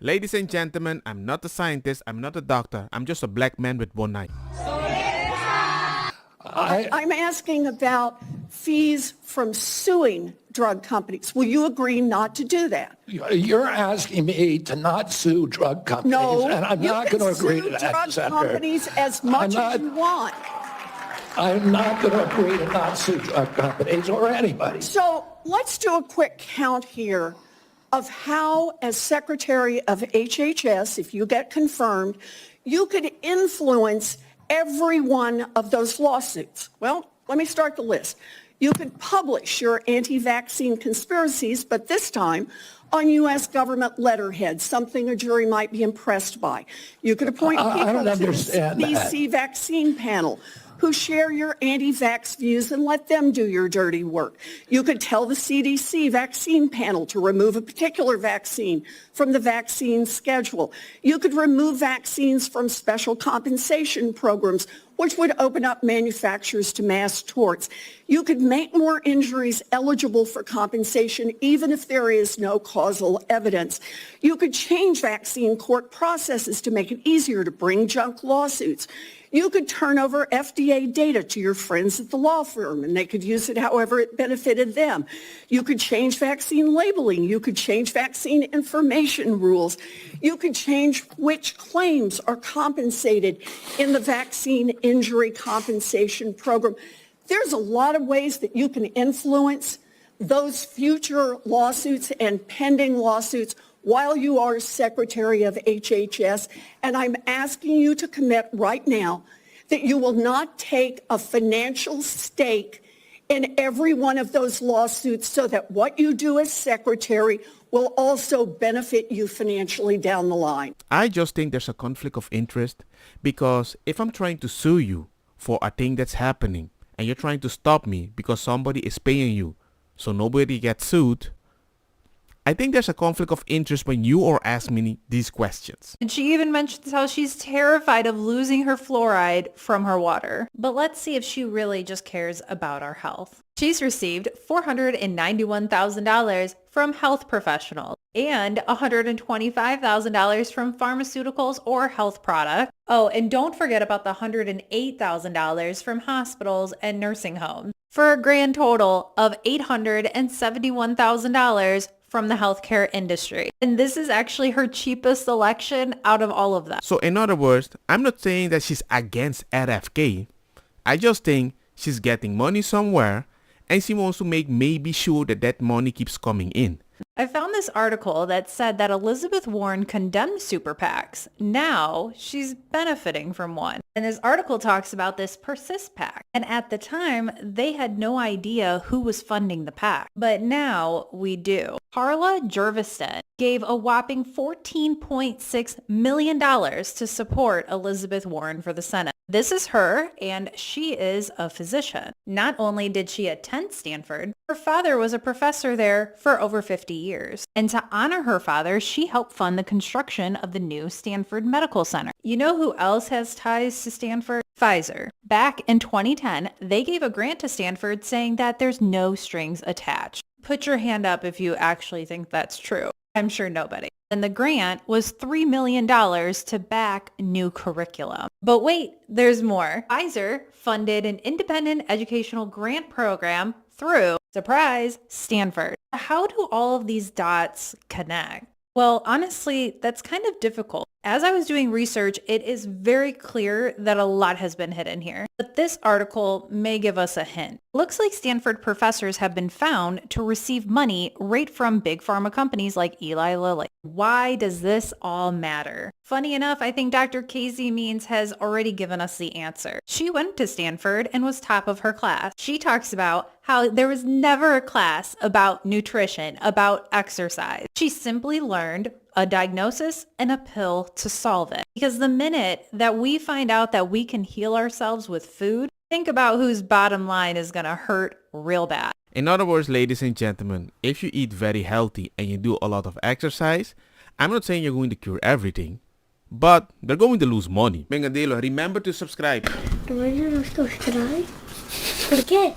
Ladies and gentlemen, I'm not a scientist, I'm not a doctor, I'm just a black man with one eye. I'm asking about fees from suing drug companies. Will you agree not to do that? You're asking me to not sue drug companies, No, and I'm not going to agree to you can that, sue Senator. drug companies as much as you want. I'm not going to agree to not sue drug companies or anybody. So let's do a quick count here of how, as Secretary of HHS, if you get confirmed, you could influence every one of those lawsuits. Well, let me start the list. You could publish your anti-vaccine conspiracies, but this time on U.S. government letterhead, something a jury might be impressed by. You could appoint people to the CDC vaccine panel who share your anti-vax views and let them do your dirty work. You could tell the CDC vaccine panel to remove a particular vaccine from the vaccine schedule. You could remove vaccines from special compensation programs, which would open up manufacturers to mass torts. You could make more injuries eligible for compensation even if there is no causal evidence. You could change vaccine court processes to make it easier to bring junk lawsuits. You could turn over FDA data to your friends at the law firm, and they could use it however it benefited them. You could change vaccine labeling. You could change vaccine information rules. You could change which claims are compensated in the vaccine injury compensation program. There's a lot of ways that you can influence those future lawsuits and pending lawsuits while you are Secretary of HHS, and I'm asking you to commit right now that you will not take a financial stake in every one of those lawsuits so that what you do as Secretary will also benefit you financially down the line. I just think there's a conflict of interest because if I'm trying to sue you for a thing that's happening and you're trying to stop me because somebody is paying you so nobody gets sued, I think there's a conflict of interest when you are asking me these questions. And she even mentions how she's terrified of losing her fluoride from her water. But let's see if she really just cares about our health. She's received $491,000 from health professionals and $125,000 from pharmaceuticals or health products. Oh, and don't forget about the $108,000 from hospitals and nursing homes, for a grand total of $871,000 from the healthcare industry. And this is actually her cheapest selection out of all of them. So in other words, I'm not saying that she's against RFK. I just think she's getting money somewhere and she wants to make maybe sure that that money keeps coming in. I found this article that said that Elizabeth Warren condemned super PACs. Now she's benefiting from one. And this article talks about this Persist PAC. And at the time, they had no idea who was funding the PAC. But now we do. Carla Jerviston gave a whopping $14.6 million to support Elizabeth Warren for the Senate. This is her, and she is a physician. Not only did she attend Stanford, her father was a professor there for over 50 years. And to honor her father, she helped fund the construction of the new Stanford Medical Center. You know who else has ties to Stanford? Pfizer. Back in 2010, they gave a grant to Stanford saying that there's no strings attached. Put your hand up if you actually think that's true. I'm sure nobody. And the grant was $3 million to back new curriculum. But wait, there's more. Pfizer funded an independent educational grant program through, surprise, Stanford. How do all of these dots connect? Well, honestly, that's kind of difficult. As I was doing research, it is very clear that a lot has been hidden here. But this article may give us a hint. Looks like Stanford professors have been found to receive money right from big pharma companies like Eli Lilly. Why does this all matter? Funny enough, I think Dr. Casey Means has already given us the answer. She went to Stanford and was top of her class. She talks about how there was never a class about nutrition, about exercise. She simply learned a diagnosis and a pill to solve it. Because the minute that we find out that we can heal ourselves with food, think about whose bottom line is going to hurt real bad. In other words, ladies and gentlemen, if you eat very healthy and you do a lot of exercise, I'm not saying you're going to cure everything, but they're going to lose money. Vengadilo, remember to subscribe. ¿Por qué?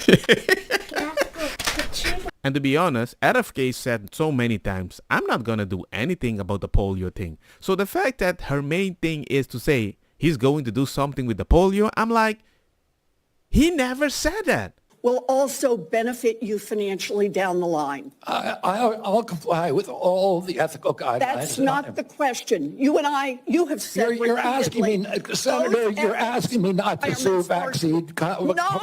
And to be honest, RFK said so many times, I'm not gonna do anything about the polio thing. So the fact that her main thing is to say he's going to do something with the polio, I'm like, he never said that. Will also benefit you financially down the line. I'll comply with all the ethical guidelines. That's not the question. You and I, you have said You're asking me, repeatedly, Senator, you're asking me not to sue requirements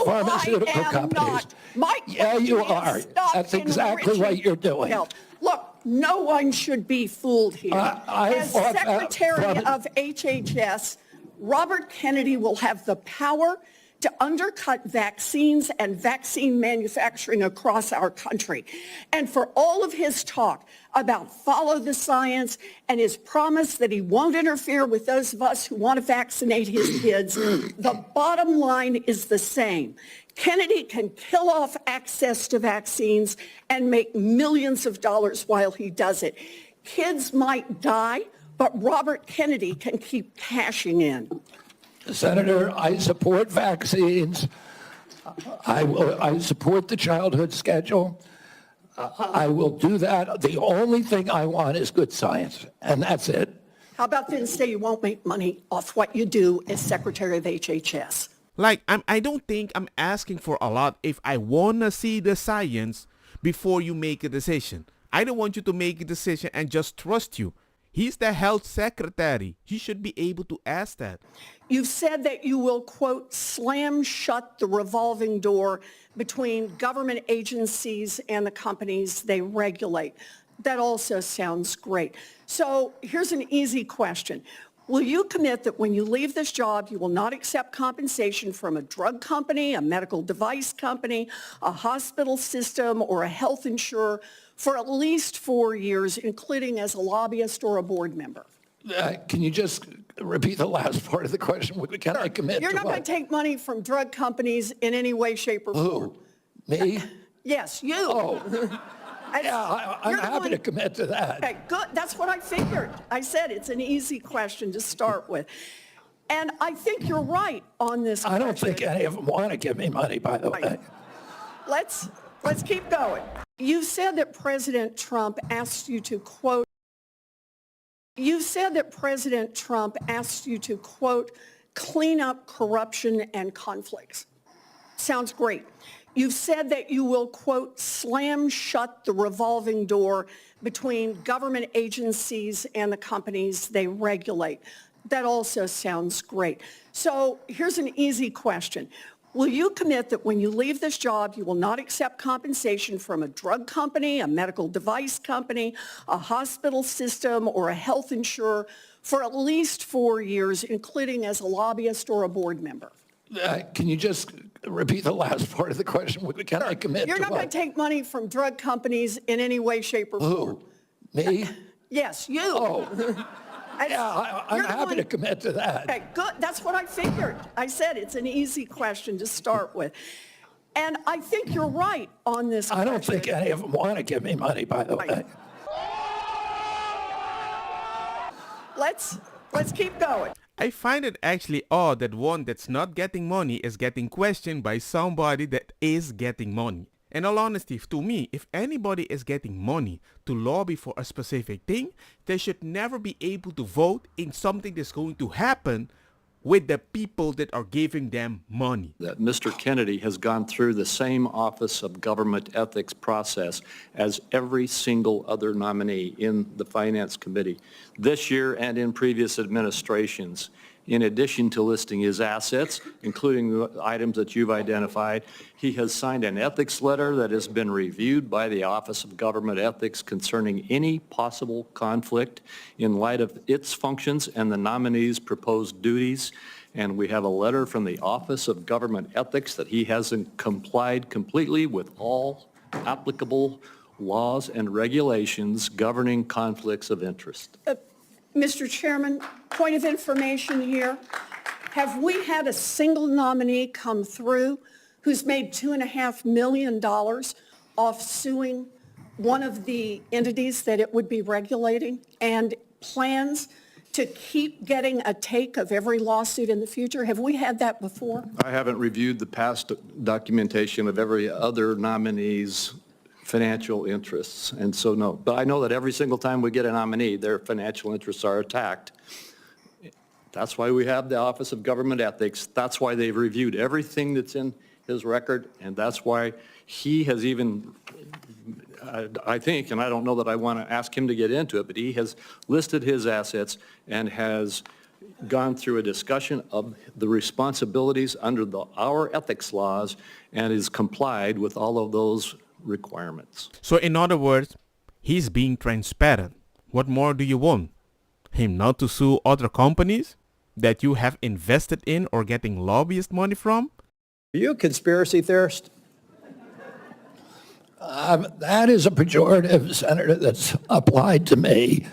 pharmaceutical companies. My Yeah, you question are. is stop That's exactly what enriching you're doing. health. Look, no one should be fooled here. As Secretary of HHS, Robert Kennedy will have the power to undercut vaccines and vaccine manufacturing across our country. And for all of his talk about follow the science and his promise that he won't interfere with those of us who want to vaccinate his kids, the bottom line is the same. Kennedy can kill off access to vaccines and make millions of dollars while he does it. Kids might die, but Robert Kennedy can keep cashing in. Senator, I support vaccines. I support the childhood schedule. I will do that. The only thing I want is good science, and that's it. How about then say you won't make money off what you do as Secretary of HHS? Like, I don't think I'm asking for a lot if I want to see the science before you make a decision. I don't want you to make a decision and just trust you. He's the health secretary. He should be able to ask that. You've said that you will, quote, slam shut the revolving door between government agencies and the companies they regulate. That also sounds great. So here's an easy question. Will you commit that when you leave this job, you will not accept compensation from a drug company, a medical device company, a hospital system, or a health insurer for at least 4 years, including as a lobbyist or a board member? Can you just repeat the last part of the question? Can I commit You're to not going to take money from drug companies in any way, shape, or form. Who? Me? Yes, you. Oh. Yeah, I'm happy to commit to that. Okay, good. That's what I figured. I said it's an easy question to start with. And I think you're right on this I don't question. think any of them want to give me money, by the way. Let's keep going. You said that President Trump asked you to quote, clean up corruption and conflicts. Sounds great. You've said that you will, quote, slam shut the revolving door between government agencies and the companies they regulate. That also sounds great. So here's an easy question. Will you commit that when you leave this job, you will not accept compensation from a drug company, a medical device company, a hospital system, or a health insurer for at least 4 years, including as a lobbyist or a board member? Can you just repeat the last part of the question? Can I commit You're to not going to take money from drug companies in any way, shape, or form. Who? Me? Yes, you. Oh. Yeah, I'm happy to commit to that. Okay, good. That's what I figured. I said it's an easy question to start with. And I think you're right on this question. I don't think any of them want to give me money, by the way. Let's keep going. I find it actually odd that one that's not getting money is getting questioned by somebody that is getting money. In all honesty, to me, if anybody is getting money to lobby for a specific thing, they should never be able to vote in something that's going to happen with the people that are giving them money. That Mr. Kennedy has gone through the same Office of Government Ethics process as every single other nominee in the Finance Committee this year and in previous administrations. In addition to listing his assets, including the items that you've identified, he has signed an ethics letter that has been reviewed by the Office of Government Ethics concerning any possible conflict in light of its functions and the nominee's proposed duties. And we have a letter from the Office of Government Ethics that he hasn't complied completely with all applicable laws and regulations governing conflicts of interest. Mr. Chairman, point of information here. Have we had a single nominee come through who's made $2.5 million off suing one of the entities that it would be regulating and plans to keep getting a take of every lawsuit in the future? Have we had that before? I haven't reviewed the past documentation of every other nominee's financial interests. And so, no. But I know that every single time we get a nominee, their financial interests are attacked. That's why we have the Office of Government Ethics. That's why they've reviewed everything that's in his record, and that's why he has even, I think, and I don't know that I want to ask him to get into it, but he has listed his assets and has gone through a discussion of the responsibilities under our ethics laws and is complied with all of those requirements. So in other words, he's being transparent. What more do you want? Him not to sue other companies that you have invested in or getting lobbyist money from? Are you a conspiracy theorist? That is a pejorative, Senator, that's applied to me,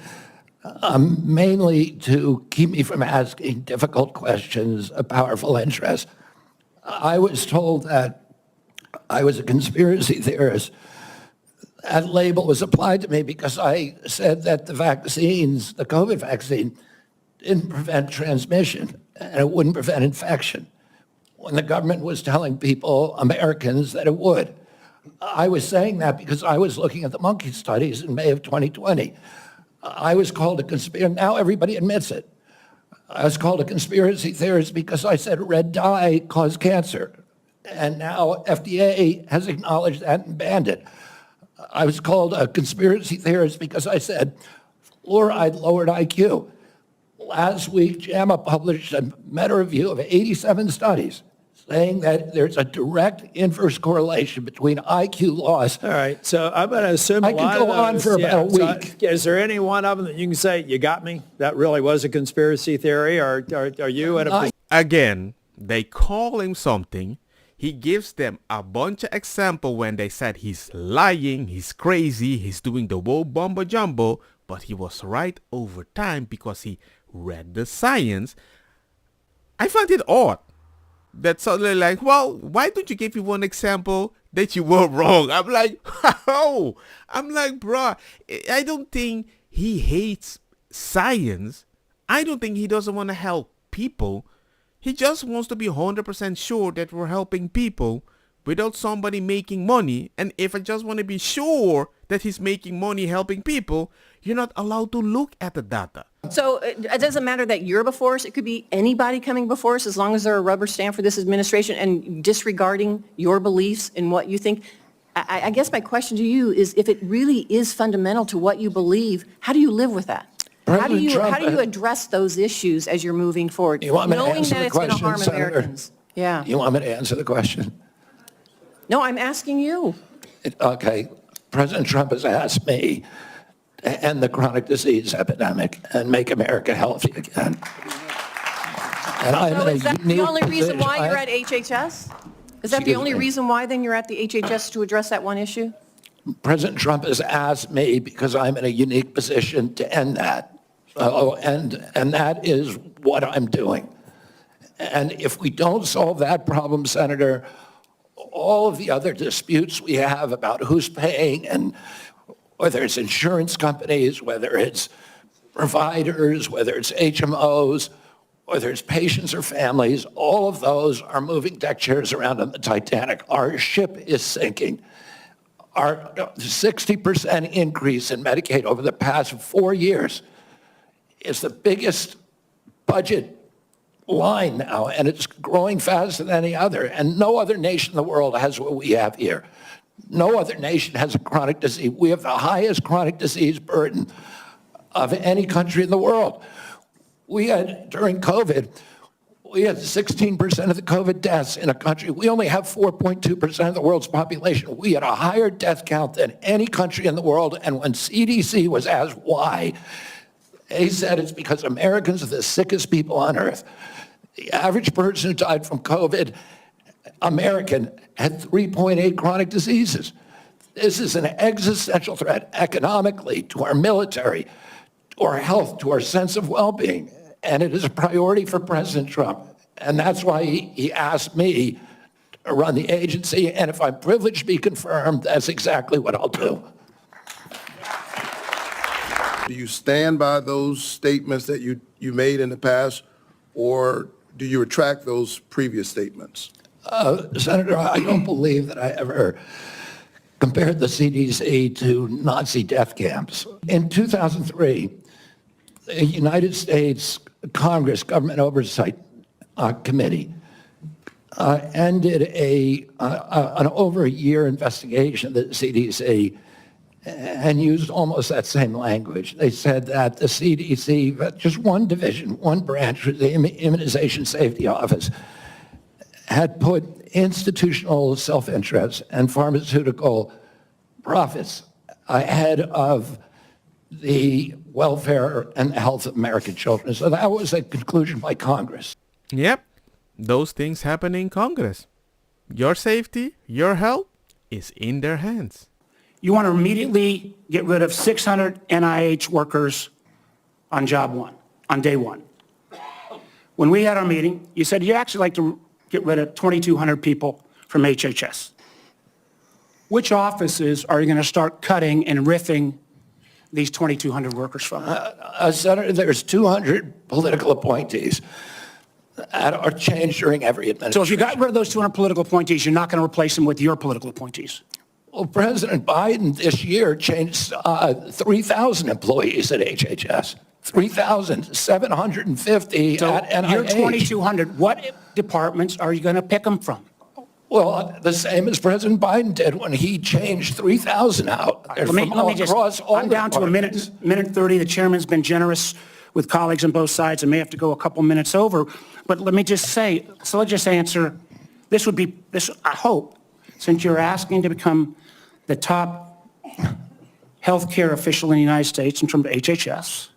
mainly to keep me from asking difficult questions of powerful interests. I was told that I was a conspiracy theorist. That label was applied to me because I said that the vaccines, the COVID vaccine, didn't prevent transmission and it wouldn't prevent infection, when the government was telling people, Americans, that it would. I was saying that because I was looking at the monkey studies in May of 2020. I was called a conspiracy. Now everybody admits it. I was called a conspiracy theorist because I said red dye caused cancer. And now FDA has acknowledged that and banned it. I was called a conspiracy theorist because I said fluoride lowered IQ. Last week, JAMA published a meta-review of 87 studies saying that there's a direct inverse correlation between IQ loss. All right, so I'm going to assume I a lot could go of on those- for about a so week. is there any one of them that you can say, you got me? That really was a conspiracy theory, or are you at a... Again, they call him something. He gives them a bunch of examples when they said he's lying, he's crazy, he's doing the whole bumbo jumbo, but he was right over time because he read the science. I find it odd that suddenly like, well, why don't you give me one example that you were wrong? I'm like, how? I'm like, bruh, I don't think he hates science. I don't think he doesn't want to help people. He just wants to be 100% sure that we're helping people without somebody making money. And if I just want to be sure that he's making money helping people, you're not allowed to look at the data. So it doesn't matter that you're before us. It could be anybody coming before us, as long as they're a rubber stamp for this administration and disregarding your beliefs and what you think. I guess my question to you is, if it really is fundamental to what you believe, how do you live with that? How do you address those issues as you're moving forward, You want me to knowing answer that the it's going to question, harm Senator? Americans? Yeah. You want me to answer the question? No, I'm asking you. Okay. President Trump has asked me to end the chronic disease epidemic and make America healthy again. And I'm So in a is that the unique only reason position. why you're at HHS? Is that the Excuse only me? reason why then you're at the HHS, to address that one issue? President Trump has asked me because I'm in a unique position to end that. And that is what I'm doing. And if we don't solve that problem, Senator, all of the other disputes we have about who's paying, and whether it's insurance companies, whether it's providers, whether it's HMOs, whether it's patients or families, all of those are moving deck chairs around on the Titanic. Our ship is sinking. Our 60% increase in Medicaid over the past 4 years is the biggest budget line now, and it's growing faster than any other. And no other nation in the world has what we have here. No other nation has a chronic disease. We have the highest chronic disease burden of any country in the world. We had, during COVID, we had 16% of the COVID deaths in a country. We only have 4.2% of the world's population. We had a higher death count than any country in the world. And when CDC was asked why, they said it's because Americans are the sickest people on earth. The average person who died from COVID, American, had 3.8 chronic diseases. This is an existential threat economically, to our military, to our health, to our sense of well-being. And it is a priority for President Trump. And that's why he asked me to run the agency. And if I'm privileged to be confirmed, that's exactly what I'll do. Do you stand by those statements that you made in the past, or do you retract those previous statements? Senator, I don't believe that I ever compared the CDC to Nazi death camps. In 2003, the United States Congress Government Oversight Committee ended an over a year investigation of the CDC and used almost that same language. They said that the CDC, just one division, one branch, the Immunization Safety Office, had put institutional self-interest and pharmaceutical profits ahead of the welfare and health of American children. So that was a conclusion by Congress. Yep, those things happen in Congress. Your safety, your health is in their hands. You want to immediately get rid of 600 NIH workers on job one, on day one. When we had our meeting, you said you actually like to get rid of 2,200 people from HHS. Which offices are you going to start cutting and riffing these 2,200 workers from? Senator, there's 200 political appointees that are changed during every administration. So if you got rid of those 200 political appointees, you're not going to replace them with your political appointeties. Well, President Biden this year changed 3,000 employees at HHS, 3,750 So at NIH. your 2,200, what departments are you going to pick them from? Well, the same as President Biden did when he changed 3,000 out. They're from all across all I'm down to a departments. minute 30. The chairman's been generous with colleagues on both sides. I may have to go a couple minutes over. But let me just say, so let's just answer, this, I hope, since you're asking to become the top healthcare official in the United States in terms of HHS,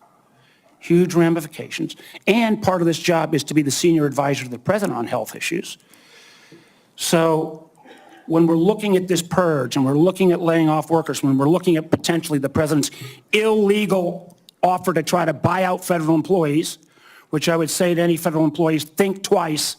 huge ramifications, and part of this job is to be the senior advisor to the president on health issues. So when we're looking at this purge and we're looking at laying off workers, when we're looking at potentially the president's illegal offer to try to buy out federal employees, which I would say to any federal employees, think twice.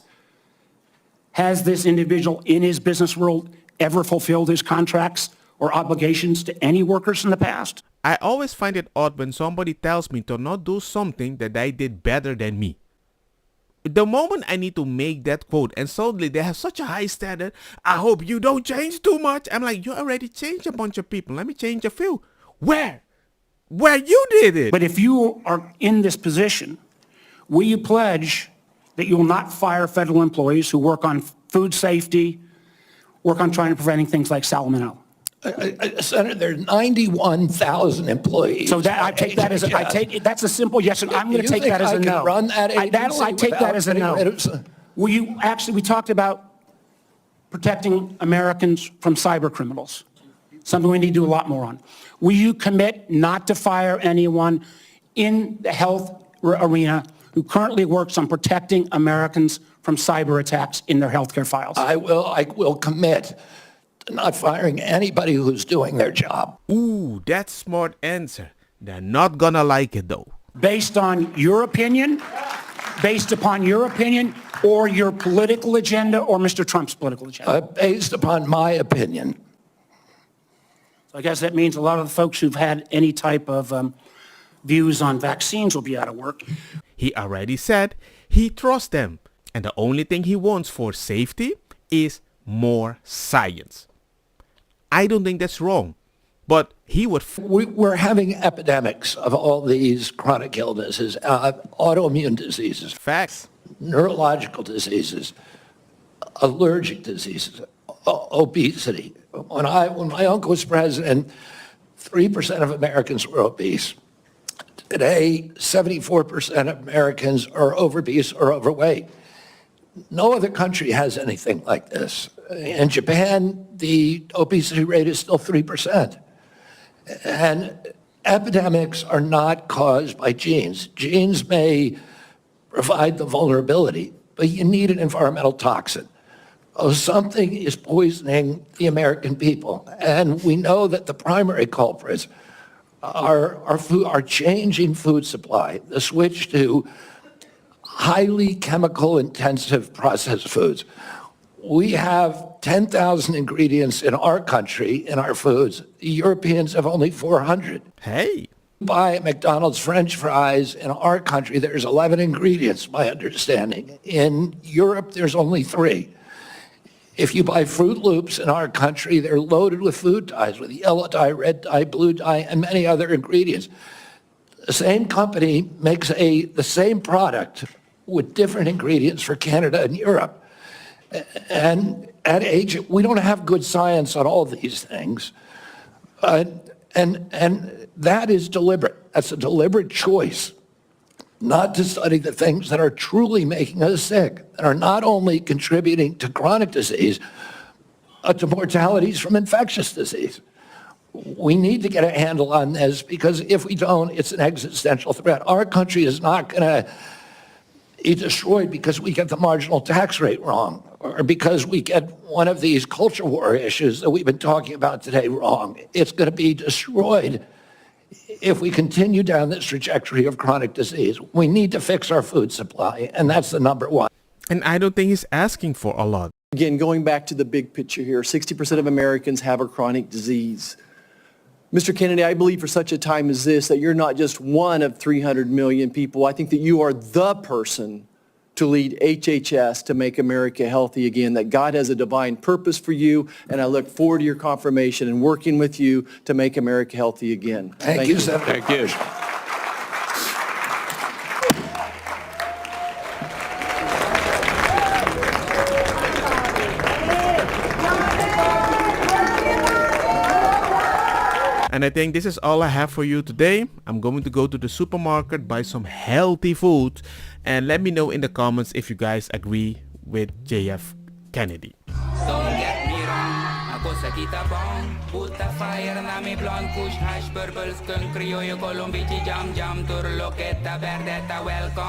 Has this individual in his business world ever fulfilled his contracts or obligations to any workers in the past? I always find it odd when somebody tells me to not do something that they did better than me. The moment I need to make that quote and suddenly they have such a high standard, I hope you don't change too much. I'm like, you already changed a bunch of people. Let me change a few. Where? Where you did it. But if you are in this position, will you pledge that you will not fire federal employees who work on food safety, work on trying to preventing things like salmonella? Senator, there are 91,000 employees. So that, I take that as that's a simple yes, and I'm going to take that as a no. Run that agency I take that as a no. without- Will you actually? We talked about protecting Americans from cyber criminals, something we need to do a lot more on. Will you commit not to fire anyone in the health arena who currently works on protecting Americans from cyber attacks in their healthcare files? I will commit to not firing anybody who's doing their job. Ooh, that's smart answer. They're not gonna like it though. Based on your opinion, based upon your opinion, or your political agenda, or Mr. Trump's political agenda? Based upon my opinion. So I guess that means a lot of the folks who've had any type of views on vaccines will be out of work. He already said he trusts them. And the only thing he wants for safety is more science. I don't think that's wrong. But he would... We're having epidemics of all these chronic illnesses, autoimmune diseases, Facts. neurological diseases, allergic diseases, obesity. When my uncle was president, 3% of Americans were obese. Today, 74% of Americans are obese or overweight. No other country has anything like this. In Japan, the obesity rate is still 3%. And epidemics are not caused by genes. Genes may provide the vulnerability, but you need an environmental toxin. Oh, something is poisoning the American people. And we know that the primary culprits are changing food supply, the switch to highly chemical intensive processed foods. We have 10,000 ingredients in our country, in our foods. The Europeans have only 400. Hey. Buy McDonald's French fries in our country, there's 11 ingredients, my understanding. In Europe, there's only 3. If you buy Fruit Loops in our country, they're loaded with food dyes, with yellow dye, red dye, blue dye, and many other ingredients. The same company makes the same product with different ingredients for Canada and Europe. And at age, we don't have good science on all these things. And that is deliberate. That's a deliberate choice not to study the things that are truly making us sick, that are not only contributing to chronic disease, but to mortalities from infectious disease. We need to get a handle on this, because if we don't, it's an existential threat. Our country is not going to be destroyed because we get the marginal tax rate wrong, or because we get one of these culture war issues that we've been talking about today wrong. It's going to be destroyed if we continue down this trajectory of chronic disease. We need to fix our food supply, and that's the number one. And I don't think he's asking for a lot. Again, going back to the big picture here, 60% of Americans have a chronic disease. Mr. Kennedy, I believe for such a time as this that you're not just one of 300 million people. I think that you are the person to lead HHS to make America healthy again, that God has a divine purpose for you, and I look forward to your confirmation and working with you to make America healthy again. Thank you, Senator. Thank you. And I think this is all I have for you today. I'm going to go to the supermarket, buy some healthy food, and let me know in the comments if you guys agree with JF Kennedy. Don't get me wrong, ako sa kitabang Puta fire na mi blonde kush hash purple skunk Criollo colombici jam jam turlo Keta verdeta welcome